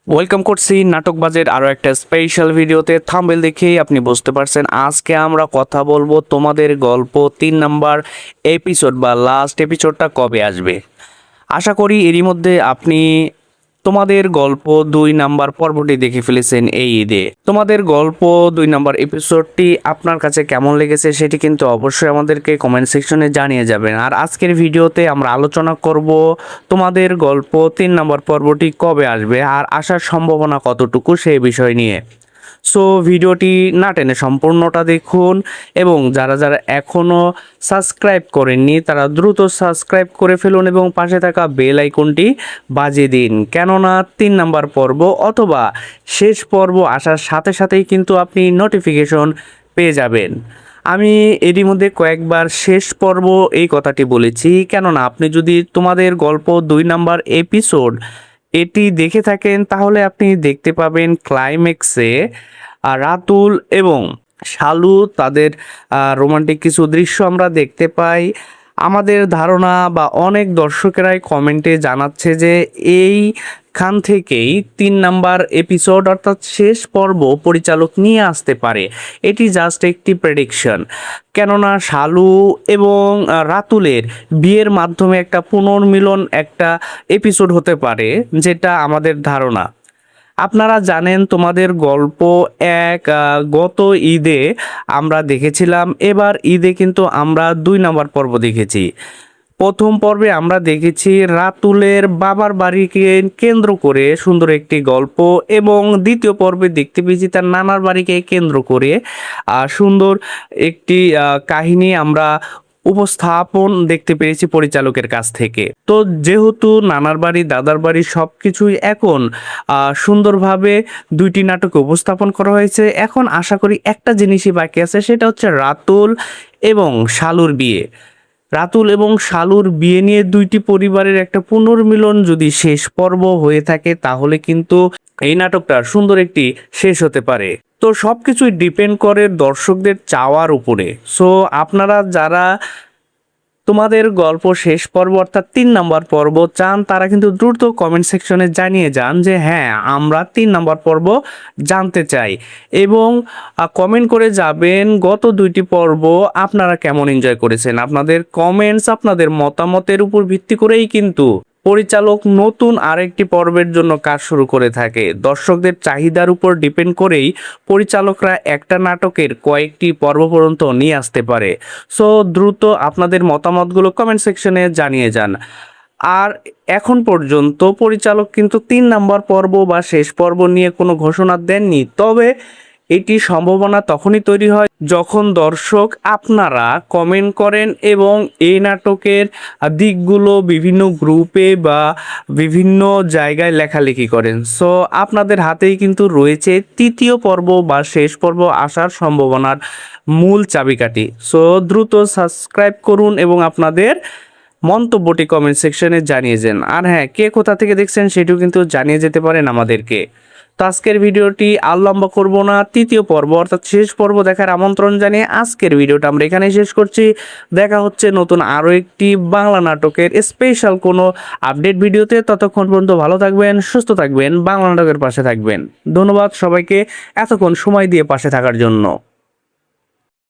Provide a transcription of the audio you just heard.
Welcome করছি নাটকবাজের আরও একটা স্পেশাল ভিডিওতে। থাম্বনেল দেখেই আপনি বুঝতে পারছেন আজকে আমরা কথা বলবো তোমাদের গল্প 3 নাম্বার এপিসোড বা লাস্ট এপিসোডটা কবে আসবে। আশা করি এরই মধ্যে আপনি তোমাদের গল্প 2 নাম্বার পর্বটি দেখে ফেলেছেন এই ঈদে। তোমাদের গল্প 2 নাম্বার এপিসোডটি আপনার কাছে কেমন লেগেছে সেটি কিন্তু অবশ্যই আমাদেরকে কমেন্ট সেকশনে জানিয়ে যাবেন। আর আজকের ভিডিওতে আমরা আলোচনা করব তোমাদের গল্প 3 নাম্বার পর্বটি কবে আসবে আর আসার সম্ভাবনা কতটুকু সেই বিষয় নিয়ে। সো ভিডিওটি না টেনে সম্পূর্ণটা দেখুন এবং যারা যারা এখনও সাবস্ক্রাইব করেননি তারা দ্রুত সাবস্ক্রাইব করে ফেলুন এবং পাশে থাকা বেল আইকনটি বাজিয়ে দিন, কেননা 3 নাম্বার পর্ব অথবা শেষ পর্ব আসার সাথে সাথেই কিন্তু আপনি নোটিফিকেশন পেয়ে যাবেন। আমি এরই মধ্যে কয়েকবার শেষ পর্ব এই কথাটি বলেছি, কেননা আপনি যদি তোমাদের গল্প 2 নাম্বার এপিসোড এটি দেখে থাকেন তাহলে আপনি দেখতে পাবেন ক্লাইম্যাক্সে রাতুল এবং শালু তাদের রোমান্টিক কিছু দৃশ্য আমরা দেখতে পাই। আমাদের ধারণা বা অনেক দর্শকেরাই কমেন্টে জানাচ্ছে যে এইখান থেকেই 3 নাম্বার এপিসোড অর্থাৎ শেষ পর্ব পরিচালক নিয়ে আসতে পারে। এটি জাস্ট একটি প্রেডিকশন, কেননা শালু এবং রাতুলের বিয়ের মাধ্যমে একটা পুনর্মিলন একটা এপিসোড হতে পারে, যেটা আমাদের ধারণা। আপনারা জানেন তোমাদের গল্প গত ঈদে আমরা দেখেছিলাম, এবার ঈদে কিন্তু আমরা 2 নাম্বার পর্ব দেখেছি। প্রথম পর্বে আমরা দেখেছি রাতুলের বাবার বাড়িকে কেন্দ্র করে সুন্দর একটি গল্প এবং দ্বিতীয় পর্বে দেখতে পেয়েছি তার নানার বাড়িকে কেন্দ্র করে সুন্দর একটি কাহিনী আমরা উপস্থাপন দেখতে পেয়েছি পরিচালকের কাছ থেকে। তো যেহেতু নানার বাড়ি দাদার বাড়ি সব কিছুই এখন সুন্দরভাবে দুইটি নাটকে উপস্থাপন করা হয়েছে, এখন আশা করি একটা জিনিসই বাকি আছে, সেটা হচ্ছে রাতুল এবং শালুর বিয়ে। রাতুল এবং শালুর বিয়ে নিয়ে দুইটি পরিবারের একটা পুনর্মিলন যদি শেষ পর্ব হয়ে থাকে তাহলে কিন্তু এই নাটকটা সুন্দর একটি শেষ হতে পারে। তো সব কিছুই ডিপেন্ড করে দর্শকদের চাওয়ার উপরে। সো আপনারা যারা তোমাদের গল্প শেষ পর্ব অর্থাৎ 3 নাম্বার পর্ব চান তারা কিন্তু দ্রুত কমেন্ট সেকশনে জানিয়ে যান যে হ্যাঁ আমরা 3 নাম্বার পর্ব জানতে চাই, এবং কমেন্ট করে যাবেন গত দুইটি পর্ব আপনারা কেমন এনজয় করেছেন। আপনাদের কমেন্টস আপনাদের মতামতের উপর ভিত্তি করেই কিন্তু পরিচালক নতুন আরেকটি পর্বের জন্য কাজ শুরু করে থাকে। দর্শকদের চাহিদার উপর ডিপেন্ড করেই পরিচালকরা একটা নাটকের কয়েকটি পর্ব পর্যন্ত নিয়ে আসতে পারে। সো দ্রুত আপনাদের মতামতগুলো কমেন্ট সেকশনে জানিয়ে যান। আর এখন পর্যন্ত পরিচালক কিন্তু 3 নাম্বার পর্ব বা শেষ পর্ব নিয়ে কোনো ঘোষণা দেননি, তবে এটি সম্ভাবনা তখনই তৈরি হয় যখন দর্শক আপনারা কমেন্ট করেন এবং এই নাটকের দিকগুলো বিভিন্ন গ্রুপে বা বিভিন্ন জায়গায় লেখালেখি করেন। সো আপনাদের হাতেই কিন্তু রয়েছে তৃতীয় পর্ব বা শেষ পর্ব আসার সম্ভাবনার মূল চাবিকাঠি। সো দ্রুত সাবস্ক্রাইব করুন এবং আপনাদের মন্তব্যটি কমেন্ট সেকশনে জানিয়ে যান। আর হ্যাঁ, কে কোথা থেকে দেখছেন সেটিও কিন্তু জানিয়ে যেতে পারেন আমাদেরকে। তো আজকের ভিডিওটি আর লম্বা করব না, তৃতীয় পর্ব অর্থাৎ শেষ পর্ব দেখার আমন্ত্রণ জানিয়ে আজকের ভিডিওটা আমরা এখানেই শেষ করছি। দেখা হচ্ছে নতুন আরও একটি বাংলা নাটকের স্পেশাল কোনো আপডেট ভিডিওতে। ততক্ষণ পর্যন্ত ভালো থাকবেন, সুস্থ থাকবেন, বাংলা নাটকের পাশে থাকবেন। ধন্যবাদ সবাইকে এতক্ষণ সময় দিয়ে পাশে থাকার জন্য।